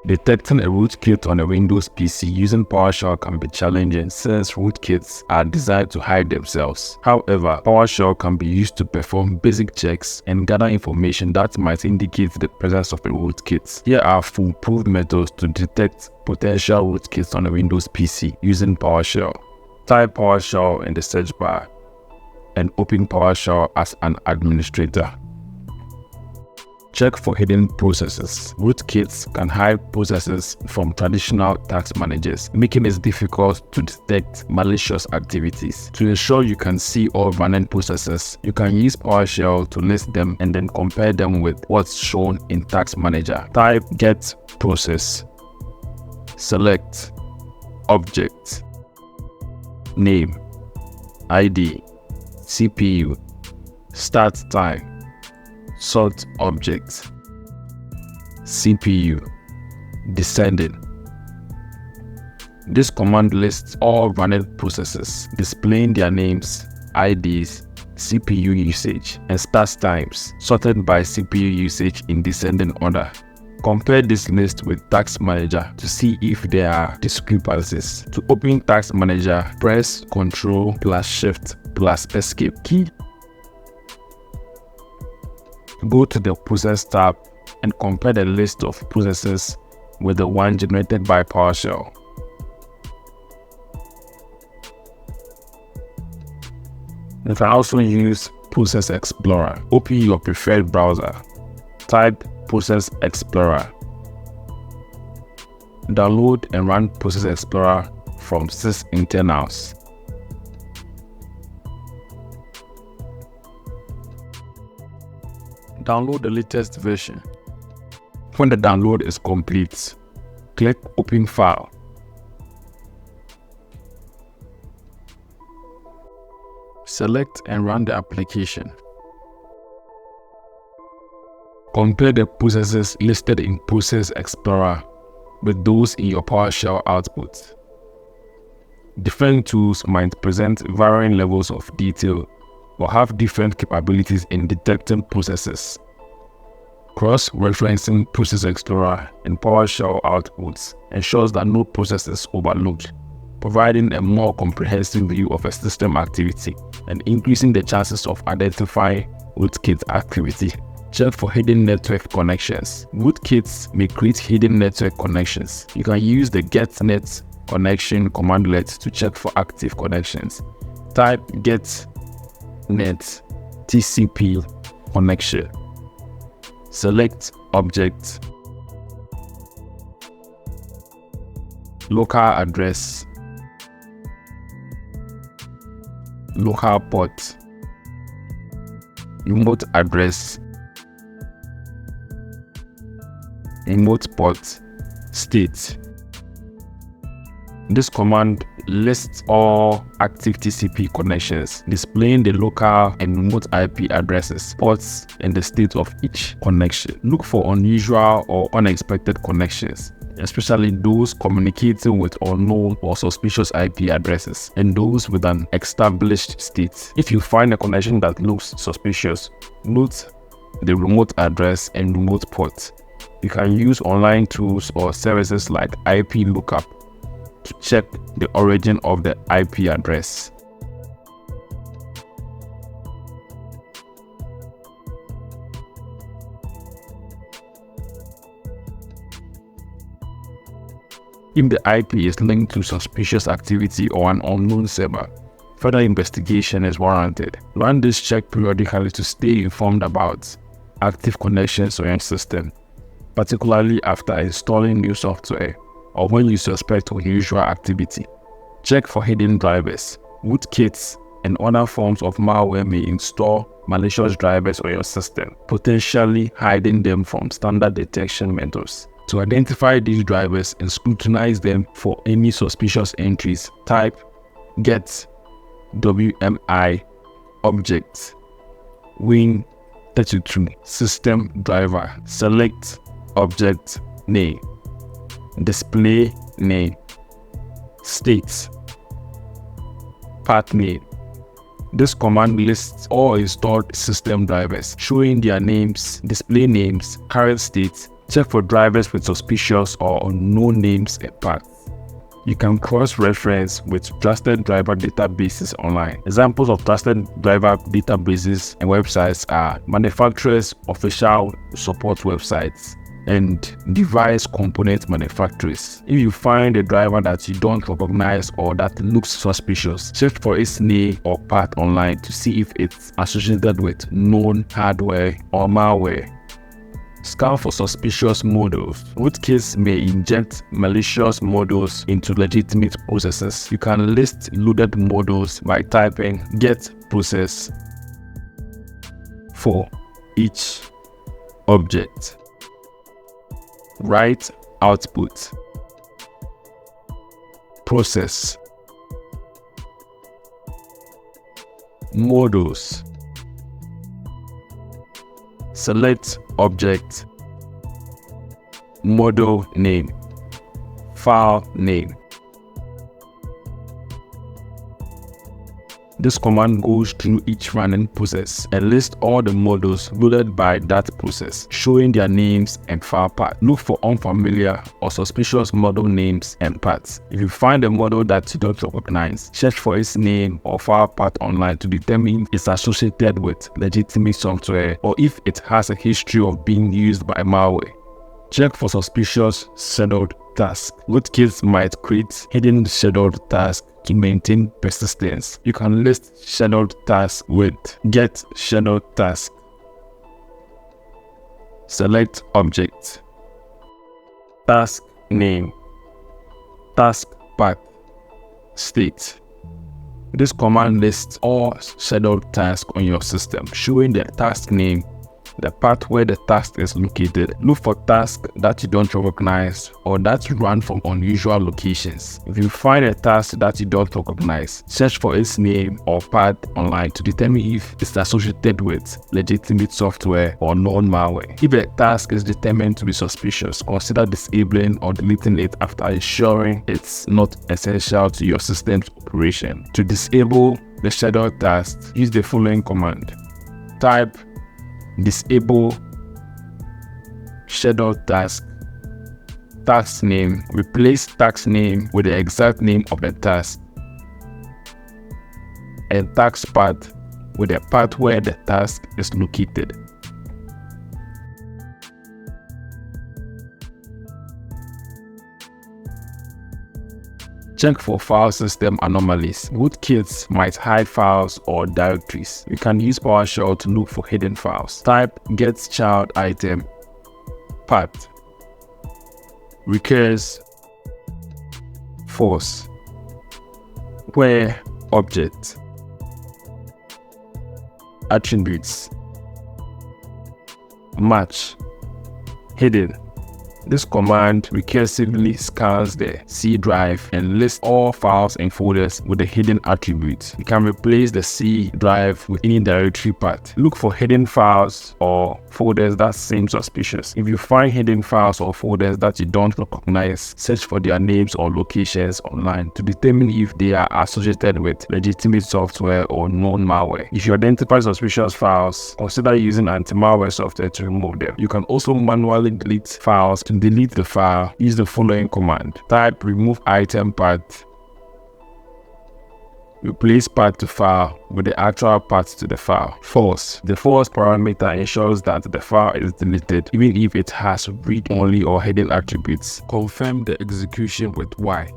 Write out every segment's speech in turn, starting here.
Detecting a rootkit on a Windows PC using PowerShell can be challenging since rootkits are designed to hide themselves. However, PowerShell can be used to perform basic checks and gather information that might indicate the presence of a rootkit. Here are foolproof methods to detect potential rootkits on a Windows PC using PowerShell. Type PowerShell in the search bar and open PowerShell as an administrator. Check for hidden processes. Rootkits can hide processes from traditional task managers, making it difficult to detect malicious activities. To ensure you can see all running processes, you can use PowerShell to list them and then compare them with what's shown in Task Manager. Type get process, select object, name, ID, CPU, start time, sort object, CPU, descending. This command lists all running processes, displaying their names, IDs, CPU usage, and start times, sorted by CPU usage in descending order. Compare this list with Task Manager to see if there are discrepancies. To open Task Manager, press Ctrl+Shift+Escape key. Go to the Process tab and compare the list of processes with the one generated by PowerShell. You can also use Process Explorer. Open your preferred browser. Type Process Explorer. Download and run Process Explorer from sysinternals. Download the latest version. When the download is complete, click Open File. Select and run the application. Compare the processes listed in Process Explorer with those in your PowerShell output. Different tools might present varying levels of detail or have different capabilities in detecting processes. Cross-referencing Process Explorer and PowerShell outputs ensures that no process is overlooked, providing a more comprehensive view of a system activity and increasing the chances of identifying rootkit activity. Check for hidden network connections. Rootkits may create hidden network connections. You can use the getNet connection commandlet to check for active connections. Type getNet TCP connection. Select object, local address, local port, remote address, remote port, state. This command lists all active TCP connections, displaying the local and remote IP addresses, ports, and the state of each connection. Look for unusual or unexpected connections, especially those communicating with unknown or suspicious IP addresses and those with an established state. If you find a connection that looks suspicious, note the remote address and remote port. You can use online tools or services like IP lookup to check the origin of the IP address. If the IP is linked to suspicious activity or an unknown server, further investigation is warranted. Run this check periodically to stay informed about active connections on your system, particularly after installing new software or when you suspect unusual activity. Check for hidden drivers. Rootkits and other forms of malware may install malicious drivers on your system, potentially hiding them from standard detection methods. To identify these drivers and scrutinize them for any suspicious entries, type get WMI object win32 system driver. Select object name, display name, state, path name. This command lists all installed system drivers, showing their names, display names, current state, Check for drivers with suspicious or unknown names and paths. You can cross-reference with trusted driver databases online. Examples of trusted driver databases and websites are manufacturers' official support websites and device component manufacturers. If you find a driver that you don't recognize or that looks suspicious, search for its name or path online to see if it's associated with known hardware or malware. Scan for suspicious modules. Rootkits may inject malicious modules into legitimate processes. You can list loaded modules by typing get process for each object. Write output process modules. Select object, module name, file name. This command goes through each running process and lists all the modules loaded by that process, showing their names and file path. Look for unfamiliar or suspicious module names and paths. If you find a module that you don't recognize, search for its name or file path online to determine if it's associated with legitimate software or if it has a history of being used by malware. Check for suspicious scheduled tasks. Rootkits might create hidden scheduled tasks to maintain persistence. You can list scheduled tasks with get scheduled task. Select object, task name, task path, state. This command lists all scheduled tasks on your system, showing the task name, the path where the task is located. Look for tasks that you don't recognize or that run from unusual locations. If you find a task that you don't recognize, search for its name or path online to determine if it's associated with legitimate software or known malware. If a task is determined to be suspicious, consider disabling or deleting it after ensuring it's not essential to your system's operation. To disable the scheduled task, use the following command. Type disable scheduled task, task name. Replace task name with the exact name of the task, and task path with the path where the task is located. Check for file system anomalies. Rootkits might hide files or directories. You can use PowerShell to look for hidden files. Type get child item path recurs false where object attributes match hidden. This command recursively scans the C drive and lists all files and folders with the hidden attributes. You can replace the C drive with any directory path. Look for hidden files or folders that seem suspicious. If you find hidden files or folders that you don't recognize, search for their names or locations online to determine if they are associated with legitimate software or known malware. If you identify suspicious files, consider using anti-malware software to remove them. You can also manually delete files. To delete the file, use the following command. Type remove item path, replace path to file with the actual path to the file. False. The false parameter ensures that the file is deleted even if it has read-only or hidden attributes. Confirm the execution with Y.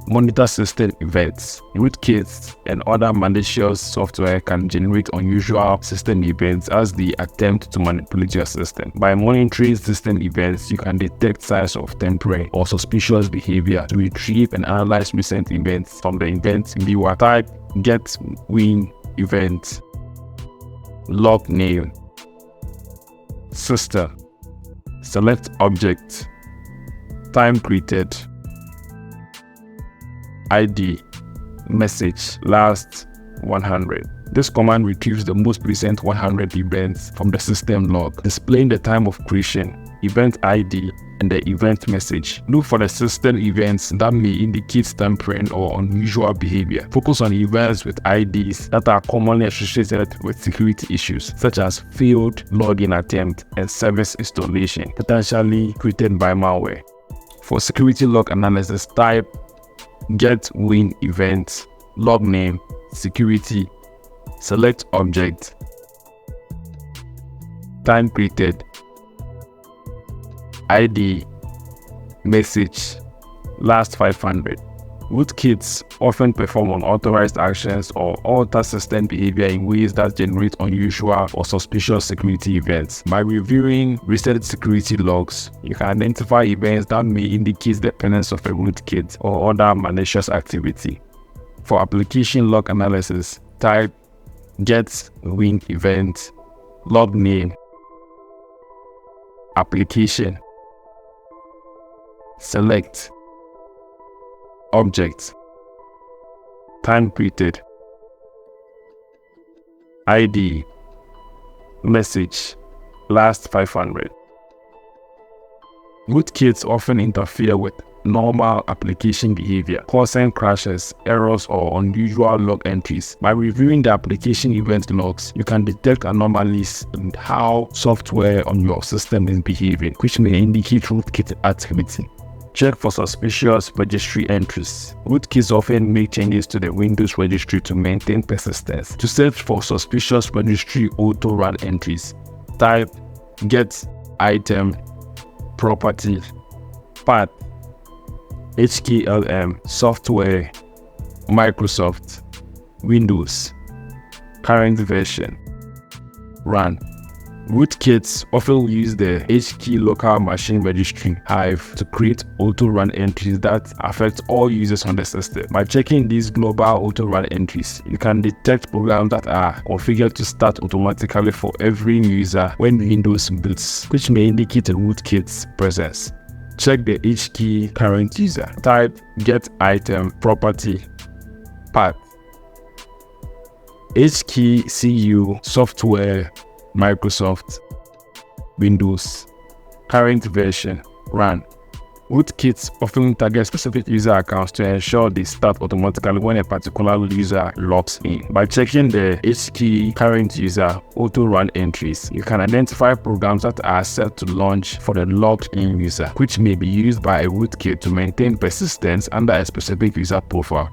Monitor system events. Rootkits and other malicious software can generate unusual system events as they attempt to manipulate your system. By monitoring system events, you can detect signs of temporary or suspicious behavior to retrieve and analyze recent events from the event viewer. Type get win event, log name, system, select object, time created, ID, message, last 100. This command retrieves the most recent 100 events from the system log, displaying the time of creation, event ID, and the event message. Look for the system events that may indicate tampering or unusual behavior. Focus on events with IDs that are commonly associated with security issues, such as failed login attempt and service installation, potentially created by malware. For security log analysis, type get win event, log name, security, select object, time created, ID, message, last 500. Rootkits often perform unauthorized actions or alter system behavior in ways that generate unusual or suspicious security events. By reviewing recent security logs, you can identify events that may indicate the presence of a rootkit or other malicious activity. For application log analysis, type get win event, log name, application, select object, time created, ID, message, last 500. Rootkits often interfere with normal application behavior, causing crashes, errors, or unusual log entries. By reviewing the application event logs, you can detect anomalies in how software on your system is behaving, which may indicate rootkit activity. Check for suspicious registry entries. Rootkits often make changes to the Windows registry to maintain persistence. To search for suspicious registry auto-run entries, type get item property path HKLM software Microsoft Windows current version run. Rootkits often use the HK local machine registry Hive to create auto-run entries that affect all users on the system. By checking these global auto-run entries, you can detect programs that are configured to start automatically for every new user when Windows boots, which may indicate a rootkit's presence. Check the HK current user. Type get item property path HKCU software Microsoft Windows current version run. Rootkits often target specific user accounts to ensure they start automatically when a particular user logs in. By checking the HK current user auto-run entries, you can identify programs that are set to launch for the logged-in user, which may be used by a rootkit to maintain persistence under a specific user profile.